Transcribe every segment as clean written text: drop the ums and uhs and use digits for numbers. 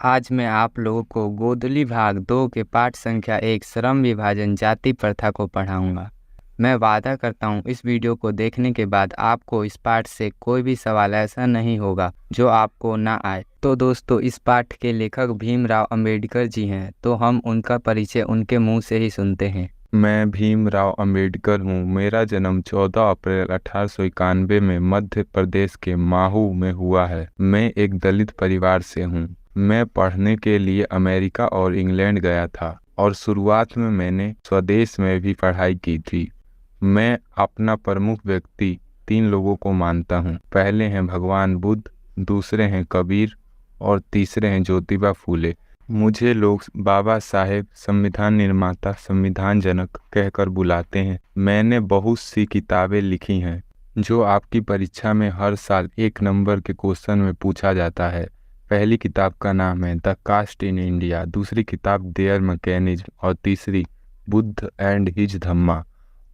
आज मैं आप लोगों को गोदली भाग 2 के पाठ संख्या 1 श्रम विभाजन जाति प्रथा को पढ़ाऊंगा। मैं वादा करता हूँ इस वीडियो को देखने के बाद आपको इस पाठ से कोई भी सवाल ऐसा नहीं होगा जो आपको ना आए। तो दोस्तों, इस पाठ के लेखक भीमराव अंबेडकर जी हैं, तो हम उनका परिचय उनके मुंह से ही सुनते हैं। मैं भीमराव अंबेडकर हूँ। मेरा जन्म 14 अप्रैल 1891 में मध्य प्रदेश के महू में हुआ है। मैं एक दलित परिवार से हूँ। मैं पढ़ने के लिए अमेरिका और इंग्लैंड गया था और शुरुआत में मैंने स्वदेश में भी पढ़ाई की थी। मैं अपना प्रमुख व्यक्ति 3 लोगों को मानता हूँ। पहले हैं भगवान बुद्ध, दूसरे हैं कबीर और तीसरे हैं ज्योतिबा फूले। मुझे लोग बाबा साहेब, संविधान निर्माता, संविधान जनक कहकर बुलाते हैं। मैंने बहुत सी किताबें लिखी हैं जो आपकी परीक्षा में हर साल 1 नंबर के क्वेश्चन में पूछा जाता है। पहली किताब का नाम है द कास्ट इन इंडिया, दूसरी किताब देयर मैकेनिज्म और तीसरी बुद्ध एंड हिज धम्मा।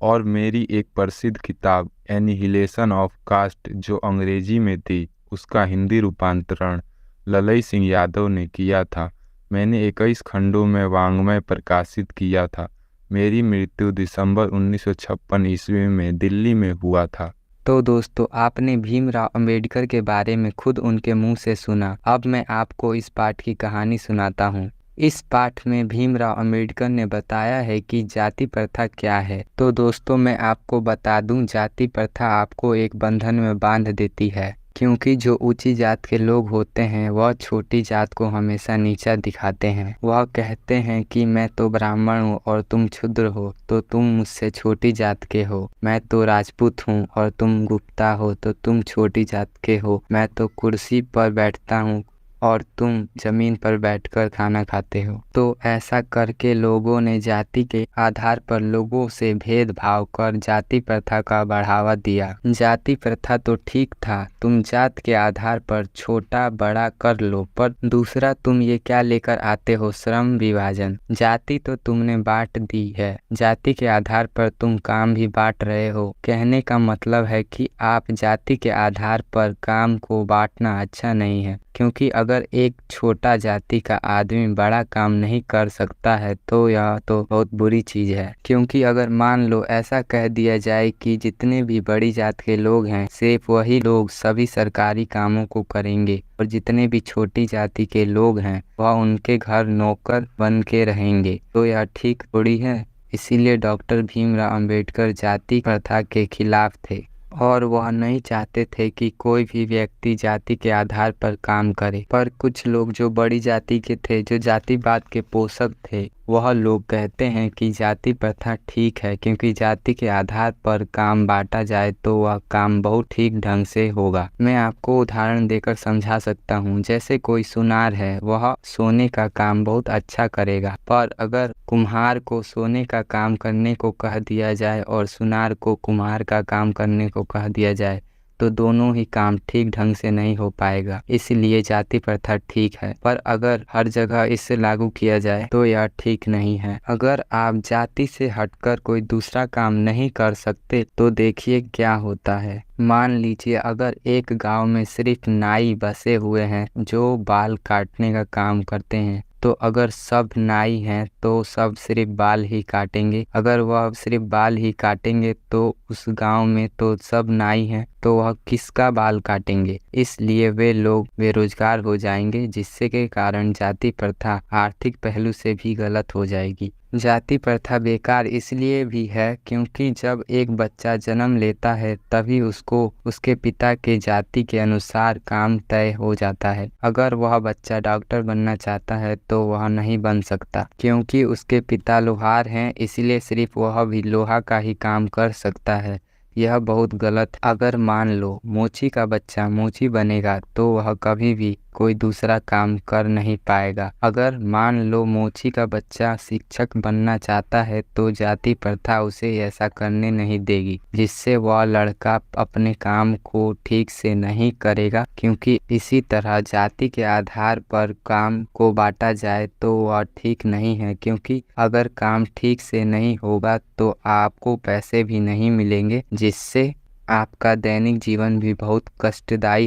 और मेरी एक प्रसिद्ध किताब एनिहिलेशन ऑफ कास्ट जो अंग्रेजी में थी, उसका हिंदी रूपांतरण ललई सिंह यादव ने किया था। मैंने 21 खंडों में वाङ्मय प्रकाशित किया था। मेरी मृत्यु दिसंबर 1956 ईस्वी में दिल्ली में हुआ था। तो दोस्तों, आपने भीमराव अंबेडकर के बारे में खुद उनके मुंह से सुना। अब मैं आपको इस पाठ की कहानी सुनाता हूँ। इस पाठ में भीमराव अंबेडकर ने बताया है कि जाति प्रथा क्या है। तो दोस्तों, मैं आपको बता दूं, जाति प्रथा आपको एक बंधन में बांध देती है, क्योंकि जो ऊंची जात के लोग होते हैं वह छोटी जात को हमेशा नीचा दिखाते हैं। वह कहते हैं कि मैं तो ब्राह्मण हूँ और तुम क्षुद्र हो, तो तुम मुझसे छोटी जात के हो। मैं तो राजपूत हूँ और तुम गुप्ता हो, तो तुम छोटी जात के हो। मैं तो कुर्सी पर बैठता हूँ और तुम जमीन पर बैठकर खाना खाते हो। तो ऐसा करके लोगों ने जाति के आधार पर लोगों से भेदभाव कर जाति प्रथा का बढ़ावा दिया। जाति प्रथा तो ठीक था, तुम जात के आधार पर छोटा बड़ा कर लो, पर दूसरा तुम ये क्या लेकर आते हो, श्रम विभाजन। जाति तो तुमने बांट दी है, जाति के आधार पर तुम काम भी बांट रहे हो। कहने का मतलब है कि आप जाति के आधार पर काम को बांटना अच्छा नहीं है, क्योंकि अगर एक छोटा जाति का आदमी बड़ा काम नहीं कर सकता है तो यह तो बहुत बुरी चीज है। क्योंकि अगर मान लो ऐसा कह दिया जाए कि जितने भी बड़ी जात के लोग हैं सिर्फ वही लोग सभी सरकारी कामों को करेंगे और जितने भी छोटी जाति के लोग हैं वह उनके घर नौकर बन के रहेंगे, तो यह ठीक थोड़ी है। इसीलिए डॉक्टर भीमराव अंबेडकर जाति प्रथा के खिलाफ थे और वह नहीं चाहते थे कि कोई भी व्यक्ति जाति के आधार पर काम करे। पर कुछ लोग जो बड़ी जाति के थे, जो जातिवाद के पोषक थे, वह लोग कहते हैं कि जाति प्रथा ठीक है, क्योंकि जाति के आधार पर काम बांटा जाए तो वह काम बहुत ठीक ढंग से होगा। मैं आपको उदाहरण देकर समझा सकता हूँ। जैसे कोई सुनार है, वह सोने का काम बहुत अच्छा करेगा, पर अगर कुम्हार को सोने का काम करने को कह दिया जाए और सुनार को कुम्हार का काम करने को कह दिया जाए तो दोनों ही काम ठीक ढंग से नहीं हो पाएगा। इसलिए जाति प्रथा ठीक है, पर अगर हर जगह इसे लागू किया जाए तो यह ठीक नहीं है। अगर आप जाति से हटकर कोई दूसरा काम नहीं कर सकते तो देखिए क्या होता है। मान लीजिए अगर एक गांव में सिर्फ नाई बसे हुए हैं जो बाल काटने का काम करते हैं, तो अगर सब नाई हैं तो सब सिर्फ बाल ही काटेंगे। अगर वह सिर्फ बाल ही काटेंगे तो उस गांव में तो सब नाई हैं, तो वह किसका बाल काटेंगे। इसलिए वे लोग बेरोजगार हो जाएंगे, जिससे के कारण जाति प्रथा आर्थिक पहलू से भी गलत हो जाएगी। जाति प्रथा बेकार इसलिए भी है क्योंकि जब एक बच्चा जन्म लेता है तभी उसको उसके पिता के जाति के अनुसार काम तय हो जाता है। अगर वह बच्चा डॉक्टर बनना चाहता है तो वह नहीं बन सकता, क्योंकि उसके पिता लोहार हैं, इसलिए सिर्फ वह भी लोहा का ही काम कर सकता है। यह बहुत गलत। अगर मान लो मोची का बच्चा मोची बनेगा तो वह कभी भी कोई दूसरा काम कर नहीं पाएगा। अगर मान लो मोची का बच्चा शिक्षक बनना चाहता है तो जाति प्रथा उसे ऐसा करने नहीं देगी, जिससे वह लड़का अपने काम को ठीक से नहीं करेगा। क्योंकि इसी तरह जाति के आधार पर काम को बांटा जाए तो वह ठीक नहीं है, क्योंकि अगर काम ठीक से नहीं होगा तो आपको पैसे भी नहीं मिलेंगे, जिससे आपका दैनिक जीवन भी बहुत कष्टदायी